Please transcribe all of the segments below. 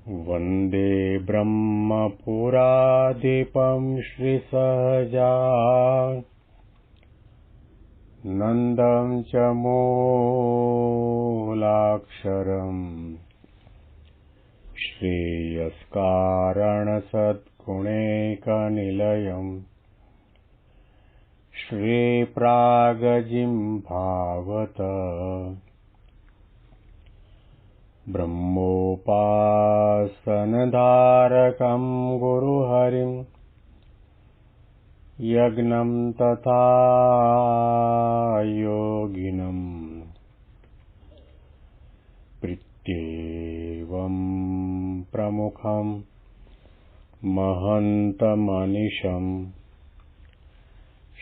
वन्दे ब्रह्मपुराधिपं श्रीसहजानन्दं च मूलाक्षरम् श्रेयस्कारणसद्गुणैकनिलयम् श्रीप्रागजिह्वावत ब्रह्मोपासनधारकं गुरुहरिं यज्ञं तथा योगिनं प्रीत्येवं प्रमुखं महन्तमनिशं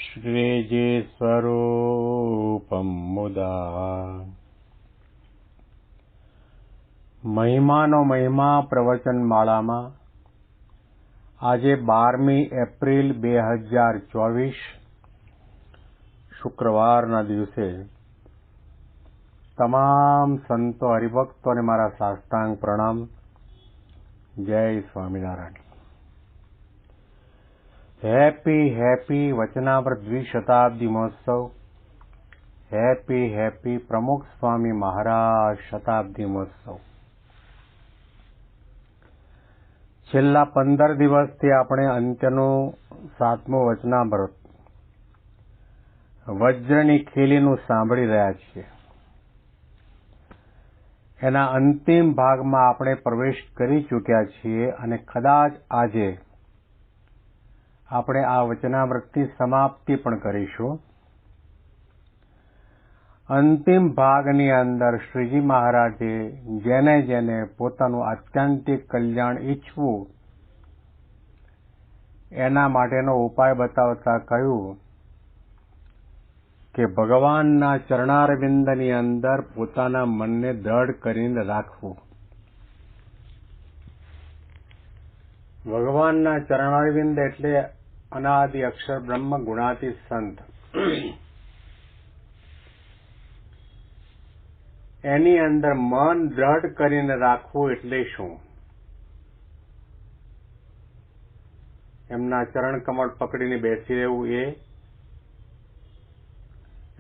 श्रीजीस्वरूपं मुदा મહિમાનો મહિમા પ્રવચન માળામાં આજે 12મી એપ્રિલ 2024 શુક્રવારના દિવસે તમામ સંતો હરિભક્તોને મારા સાષ્ટાંગ પ્રણામ. જય સ્વામિનારાયણ. હેપી વચનામૃત દ્વિશતાબ્દી મહોત્સવ. હેપી પ્રમુખ સ્વામી મહારાજ શતાબ્દી મહોત્સવ. છેલ્લા 15 દિવસથી આપણે અંત્યનું 7મું વચનામૃત વજ્રની ખીલીનું સાંભળી રહ્યા છીએ. એના અંતિમ ભાગમાં આપણે પ્રવેશ કરી ચૂક્યા છીએ અને કદાચ આજે આપણે આ વચનામૃતની સમાપ્તિ પણ કરીશું. અંતિમ ભાગની અંદર શ્રીજી મહારાજે જેને પોતાનું આત્યંતિક કલ્યાણ ઈચ્છવું એના માટેનો ઉપાય બતાવતા કહ્યું કે ભગવાનના ચરણારવિંદની અંદર પોતાના મનને દ્રઢ કરીને રાખવું. ભગવાનના ચરણારવિંદ એટલે અનાદિ અક્ષર બ્રહ્મ ગુણાતીત સંત. એની અંદર મન દ્રઢ કરીને રાખવું એટલે શું? એમના ચરણ કમળ પકડીને બેસી રહેવું,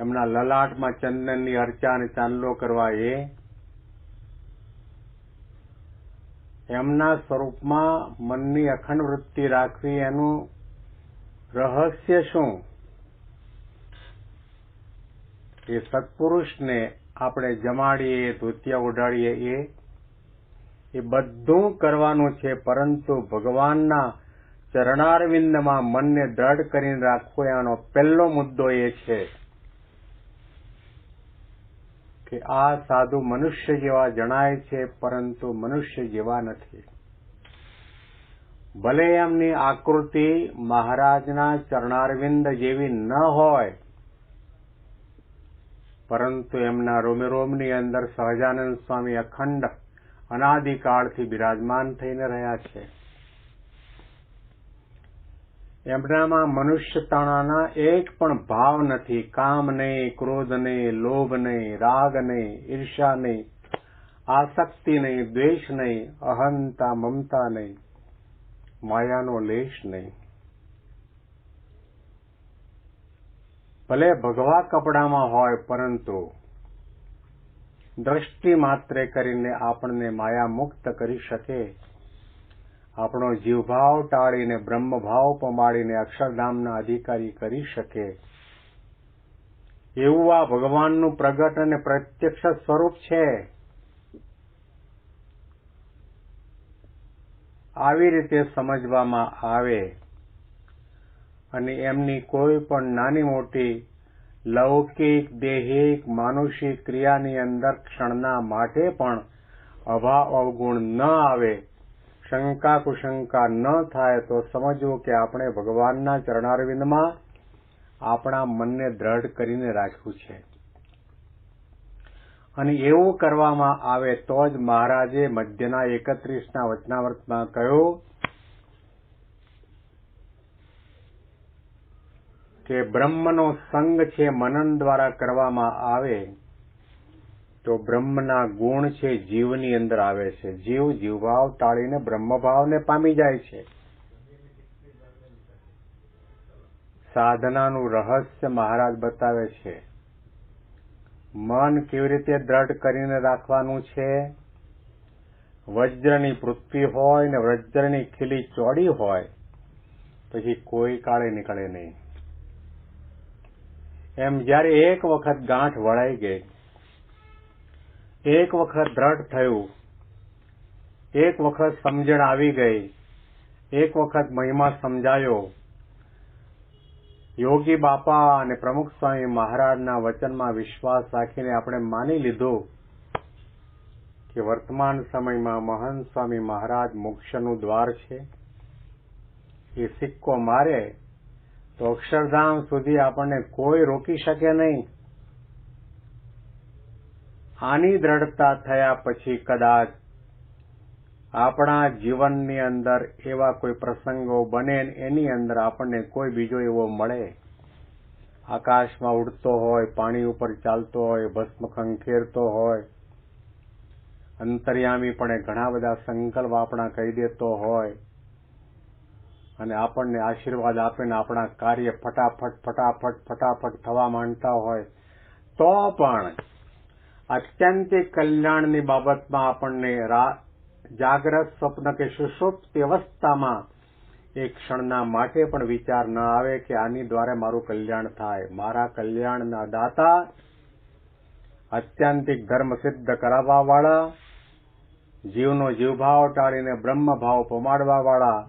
એમના લલાટમાં ચંદનની અર્ચા અને ચાંદલો કરવા, એમના સ્વરૂપમાં મનની અખંડ વૃત્તિ રાખવી, એનું રહસ્ય શું? એ સત્પુરુષને આપણે જમાડીએ, ધોતિયા ઓઢાડીએ, એ બધું કરવાનું છે, પરંતુ ભગવાનના ચરણારવિંદમાં મનને દ્રઢ કરીને રાખવો એનો પહેલો મુદ્દો એ છે કે આ સાધુ મનુષ્ય જેવા જણાય છે, પરંતુ મનુષ્ય જેવા નથી. ભલે એમની આકૃતિ મહારાજના ચરણારવિંદ જેવી ન હોય, પરંતુ એમના રોમે રોમની અંદર સહજાનંદ સ્વામી અખંડ અનાદિકાળથી બિરાજમાન થઈને રહ્યા છે. એમનામાં મનુષ્યતાના એક પણ ભાવ નથી. કામ નહીં, ક્રોધ નહીં, લોભ નહીં, રાગ નહીં, ઈર્ષા નહીં, આસક્તિ નહીં, દ્વેષ નહીં, અહંતા મમતા નહીં, માયાનો લેશ નહીં. ભલે ભગવા કપડામાં હોય, પરંતુ દ્રષ્ટિ માત્રે કરીને આપણને માયા મુક્ત કરી શકે, આપણો જીવભાવ ટાળીને બ્રહ્મભાવ પમાડીને અક્ષરધામના અધિકારી કરી શકે, એવું આ ભગવાનનું પ્રગટ અને પ્રત્યક્ષ સ્વરૂપ છે. આવી રીતે સમજવામાં આવે અને એમની કોઈ પણ નાની મોટી લૌકિક, દેહિક, માનુષિક ક્રિયાની અંદર ક્ષણના માટે પણ અભાવ અવગુણ ન આવે, શંકા કુશંકા ન થાય, તો સમજવું કે આપણે ભગવાનના ચરણારવિંદમાં આપણા મનને દ્રઢ કરીને રાખ્યું છે. અને એવું કરવામાં આવે તો જ મહારાજે મધ્યના 31ના વચનામૃતમાં કહ્યું કે બ્રહ્મનો સંગ છે મનન દ્વારા કરવામાં આવે તો બ્રહ્મના ગુણ છે જીવની અંદર આવે છે. જીવ જીવભાવ ટાળીને બ્રહ્મભાવને પામી જાય છે. સાધનાનું રહસ્ય મહારાજ બતાવે છે. મન કેવી રીતે દ્રઢ કરીને રાખવાનું છે. વજ્રની પૃથ્વી હોય ને વજ્રની ખીલી ચોડી હોય પછી કોઈ કાળે નીકળે નહીં. એમ જ્યારે એક વખત ગાંઠ વળાઈ ગઈ, એક વખત દ્રઢ થયું, એક વખત સમજણ આવી ગઈ, એક વખત મહિમા સમજાયો, યોગી બાપા અને પ્રમુખ સ્વામી મહારાજના વચનમાં વિશ્વાસ રાખીને આપણે માની લીધું કે વર્તમાન સમયમાં મહંત સ્વામી મહારાજ મોક્ષનું દ્વાર છે. એ સિક્કો મારે તો અક્ષરધામ સુધી આપણને કોઈ રોકી શકે નહીં. આની દ્રઢતા થયા પછી કદાચ આપણા જીવનની અંદર એવા કોઈ પ્રસંગો બને, એની અંદર આપણને કોઈ બીજો એવો મળે, આકાશમાં ઉડતો હોય, પાણી ઉપર ચાલતો હોય, ભસ્મ ખંખેરતો હોય, અંતર્યામીપણે ઘણા બધા સંકલ્પ આપણા કહી દેતો હોય અને આપણને આશીર્વાદ આપીને આપણા કાર્ય ફટાફટ થવા માંડતા હોય, તો પણ અત્યંતિક કલ્યાણની બાબતમાં આપણને જાગ્રત સ્વપ્ન કે સુષુપ્તિ અવસ્થામાં એક ક્ષણના માટે પણ વિચાર ન આવે કે આની દ્વારા મારું કલ્યાણ થાય. મારા કલ્યાણના દાતા, અત્યંતિક ધર્મ સિદ્ધ કરાવવા વાળા, જીવનો જીવભાવ ટાળીને બ્રહ્મભાવ પમાડવા વાળા,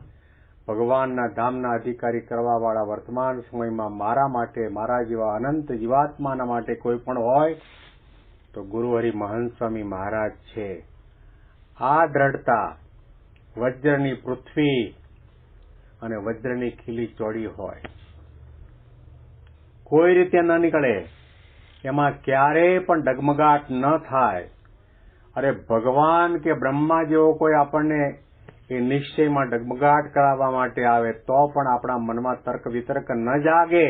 ભગવાનના ધામના અધિકારી કરવા વાળા વર્તમાન સમયમાં મારા માટે, મારા જેવા અનંત જીવાત્માના માટે કોઈ પણ હોય તો ગુરુહરિ મહંત સ્વામી મહારાજ છે. આ દ્રઢતા વજ્રની પૃથ્વી અને વજ્રની ખીલી ચોડી હોય, કોઈ રીતે ન નીકળે, એમાં ક્યારેય પણ ડગમગાટ ન થાય. અરે ભગવાન કે બ્રહ્મા જેવો કોઈ આપણને એ નિશ્ચયમાં ડગમગાટ કરાવવા માટે આવે તો પણ આપણા મનમાં તર્ક વિતર્ક ન જાગે.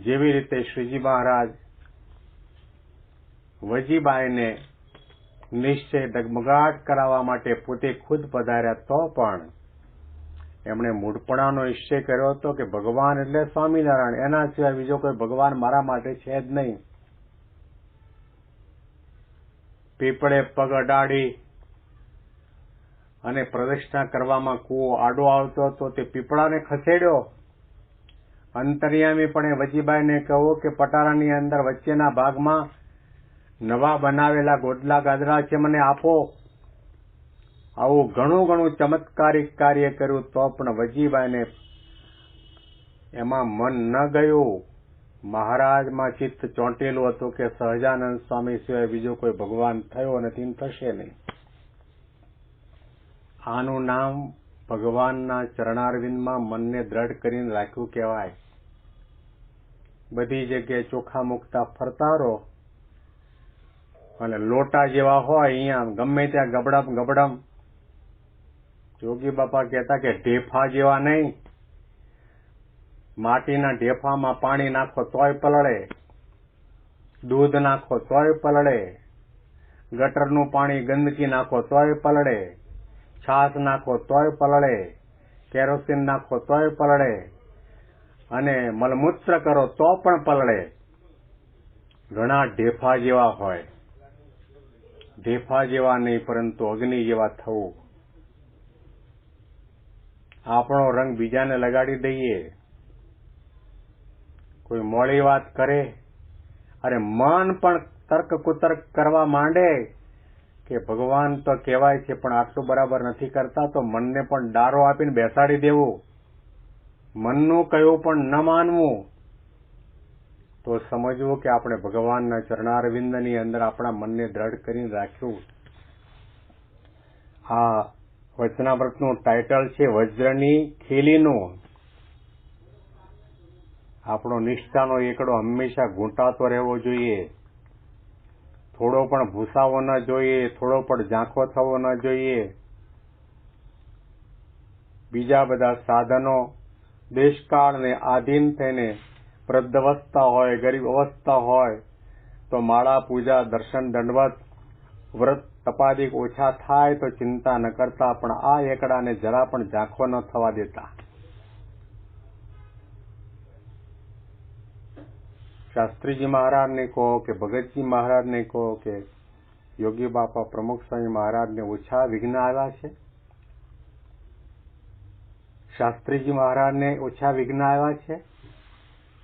જેવી રીતે શ્રીજી મહારાજ વજીબાઈને નિશ્ચય ડગમગાટ કરાવવા માટે પોતે ખુદ પધાર્યા તો પણ એમણે મૂઢપણાનો નિશ્ચય કર્યો હતો કે ભગવાન એટલે સ્વામિનારાયણ, એના સિવાય બીજો કોઈ ભગવાન મારા માટે છે જ નહીં. પીપળે પગ અડાડી અને પ્રદક્ષિણા કરવામાં કૂવો આડો આવતો હતો, તે પીપળાને ખસેડ્યો. અંતર્યામીપણે વજીબાઈને કહ્યું કે પટારાની અંદર વચ્ચેના ભાગમાં નવા બનાવેલા ગોદલા ગાદલા છે, મને આપો. આવું ઘણું ચમત્કારિક કાર્ય કર્યું તો પણ વજીબાઈને એમાં મન ન ગયું. મહારાજમાં ચિત્ત ચોંટેલું હતું કે સહજાનંદ સ્વામી સિવાય બીજો કોઈ ભગવાન થયો નથી, થશે નહીં. આનું નામ ભગવાનના ચરણારવિંદમાં મનને દ્રઢ કરીને રાખ્યું કહેવાય. બધી જગ્યાએ ચોખા મૂકતા ફરતા રહો અને લોટા જેવા હોય અહીંયા ગમે ત્યાં ગબડમ. જોગી બાપા કહેતા કે ઢેફા જેવા નહીં. માટીના ઢેફામાં પાણી નાખો તોય પલળે, દૂધ નાખો તોય પલળે, ગટરનું પાણી ગંદકી નાખો તોય પલળે, છાશ નાખો તોય પલળે, કેરોસીન નાખો તોય પલળે અને મલમૂત્ર કરો તો પણ પલળે. ઘણા ઢેફા જેવા હોય. ઢેફા જેવા નહીં પરંતુ અગ્નિ જેવા થવું. આપણો રંગ બીજાને લગાડી દઈએ, કોઈ મોડી વાત કરે, અરે મન પણ તર્ક કુતર્ક કરવા માંડે કે ભગવાન તો કહેવાય છે પણ આટલું બરાબર નથી કરતા, તો મનને પણ ડારો આપીને બેસાડી દેવું. મનનું કહ્યું પણ ન માનવું, તો સમજવું કે આપણે ભગવાનના ચરણારવિંદની અંદર આપણા મનને દ્રઢ કરીને રાખ્યું. આ વચનામૃતનું ટાઇટલ છે વજ્રની ખીલીનું. આપણો નિષ્ઠાનો એકડો હંમેશા ઘૂંટાતો રહેવો જોઈએ. થોડો પણ ભૂસાવો ન જોઈએ, થોડો પણ ઝાંખો થવો ન જોઈએ. બીજા બધા સાધનો દેશકાળને આધીન થઈને વૃદ્ધ અવસ્થા હોય, ગરીબ અવસ્થા હોય, તો માળા પૂજા દર્શન દંડવત વ્રત તપાદિક ઓછા થાય તો ચિંતા ન કરતા, પણ આ એકડાને જરા પણ ઝાંખો ન થવા દેતા. શાસ્ત્રીજી મહારાજને કહો કે ભગતજી મહારાજને કહો કે યોગી બાપા પ્રમુખ સ્વામી મહારાજને ઓછા વિઘ્ન આવ્યા છે? શાસ્ત્રીજી મહારાજને ઓછા વિઘ્ન આવ્યા છે?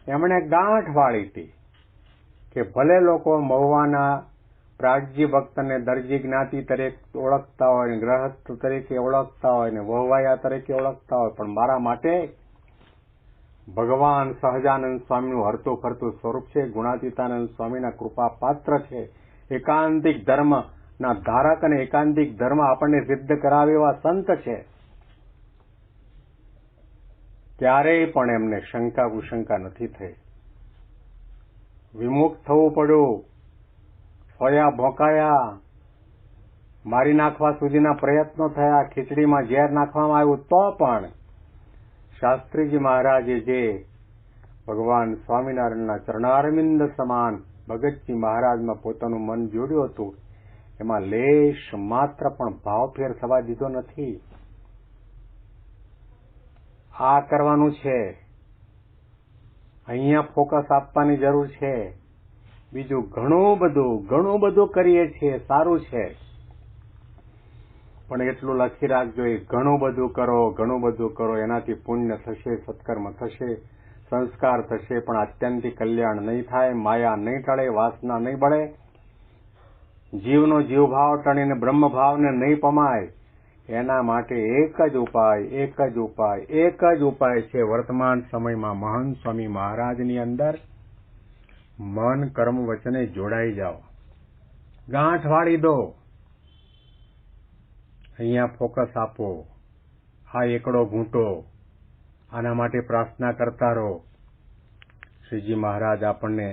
એમણે ગાંઠ વાળી હતી કે ભલે લોકો મહુવાના પ્રાગજી ભક્તને દરજી જ્ઞાતિ તરીકે ઓળખતા હોય, ગ્રહસ્થ તરીકે ઓળખતા હોય ને વહવાયા તરીકે ઓળખતા હોય, પણ મારા માટે ભગવાન સહજાનંદ સ્વામીનું હરતું ફરતું સ્વરૂપ છે, ગુણાતીતાનંદ સ્વામીના કૃપા પાત્ર છે, એકાંતિક ધર્મના ધારક અને એકાંતિક ધર્મ આપણને સિદ્ધ કરાવે એવા સંત છે. ક્યારેય પણ એમને શંકા કુશંકા નથી થઈ. વિમુખ થવું પડ્યું, સોયા ભોંકાયા, મારી નાખવા સુધીના પ્રયત્નો થયા, ખીચડીમાં ઝેર નાખવામાં આવ્યું, તો પણ શાસ્ત્રીજી મહારાજે જે ભગવાન સ્વામિનારાયણના ચરણારવિંદ સમાન ભગતજી મહારાજમાં પોતાનું મન જોડ્યું હતું, એમાં લેશ માત્ર પણ ભાવફેર થવા દીધો નથી. આ કરવાનું છે, અહીંયા ફોકસ આપવાની જરૂર છે. બીજું ઘણું બધું કરીએ છીએ, સારું છે, પણ એટલું લખી રાખજો, ઘણું બધું કરો, એનાથી પુણ્ય થશે, સત્કર્મ થશે, સંસ્કાર થશે, પણ આત્યંતિક કલ્યાણ નહીં થાય, માયા નહીં ટળે, વાસના નહીં બળે, જીવનો જીવભાવ ટળીને બ્રહ્મભાવને નહીં પમાય. એના માટે એક જ ઉપાય છે વર્તમાન સમયમાં મહંત સ્વામી મહારાજની અંદર મન કર્મ વચને જોડાઈ જાઓ, ગાંઠ વાળી દો, અહીંયા ફોકસ આપો, આ એકડો ઘૂંટો, આના માટે પ્રાર્થના કરતા રહો. શ્રીજી મહારાજ આપણને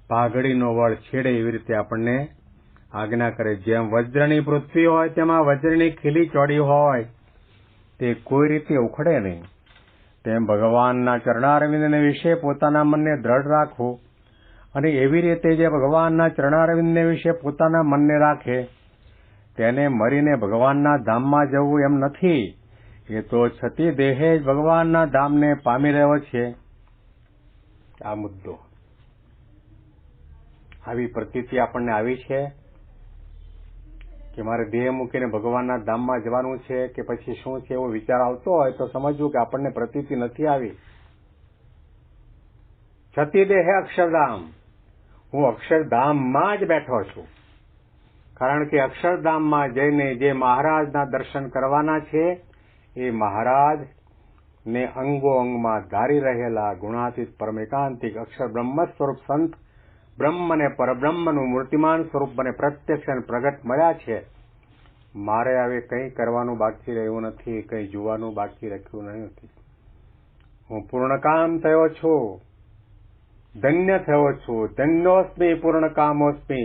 પાઘડીનો વળ છેડે એવી રીતે આપણને આજ્ઞા કરે. જેમ વજ્રની પૃથ્વી હોય તેમાં વજ્રની ખીલી ચોડી હોય તે કોઈ રીતે ઉખડે નહીં, તેમ ભગવાનના ચરણારવિંદને વિશે પોતાના મનને દ્રઢ રાખવું, અને એવી રીતે જે ભગવાનના ચરણારવિંદને વિશે પોતાના મનને રાખે તેને મરીને ભગવાનના ધામમાં જવું એમ નથી. એ તો છતી દેહે જ ભગવાનના ધામને પામી રહ્યો છે. આ મુદ્દો, આવી પ્રતીતિ આપણને આવી છે કે મારે દેહ મૂકીને ભગવાનના ધામમાં જવાનું છે કે પછી શું છે, એવો વિચાર આવતો હોય તો સમજવું કે આપણને પ્રતીતિ નથી આવી. છતી દેહે અક્ષરધામ, હું અક્ષરધામમાં જ બેઠો છું, કારણ કે અક્ષરધામમાં જઈને જે મહારાજના દર્શન કરવાના છે એ મહારાજને અંગો અંગમાં ધારી રહેલા ગુણાતીત પરમેકાંતિક અક્ષર બ્રહ્મ સ્વરૂપ સંત બ્રહ્મ અને પરબ્રહ્મનું મૂર્તિમાન સ્વરૂપ મને પ્રત્યક્ષ અને પ્રગટ મળ્યા છે. મારે હવે કંઈ કરવાનું બાકી રહ્યું નથી, કંઈ જોવાનું બાકી રાખ્યું નથી. હું પૂર્ણકામ થયો છું, ધન્ય થયો છું. ધન્યોસ્મિ પૂર્ણકામોસ્મિ,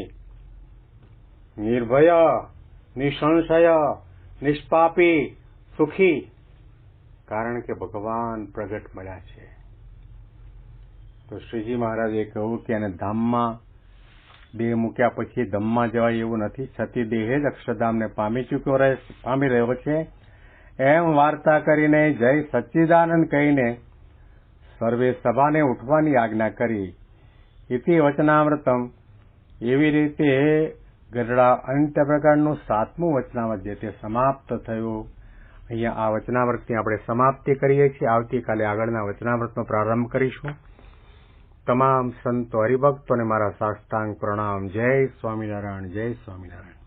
નિર્ભય, નિસંશય, નિષ્પાપી, સુખી, કારણ કે ભગવાન પ્રગટ મળ્યા છે. તો શ્રીજી મહારાજે કહ્યું કે એને ધામમાં દેહ મૂક્યા પછી ધામમાં જવાય એવું નથી, છતી દેહે જ અક્ષરધામને પામી રહ્યો છે. એમ વાર્તા કરીને જય સચ્ચિદાનંદ કહીને સર્વે સભાને ઉઠવાની આજ્ઞા કરી. ઇતિ વચનામૃતમ, એવી રીતે ગઢડા અંત્ય પ્રકારનું 7મું વચનામૃત જે તે સમાપ્ત થયું. અહીંયા આ વચનામૃતની આપણે સમાપ્તિ કરીએ છીએ. આવતીકાલે આગળના વચનામૃતનો પ્રારંભ કરીશું. તમામ સંતો હરિભક્તોને મારા સાષ્ટાંગ પ્રણામ. જય સ્વામિનારાયણ, જય સ્વામિનારાયણ.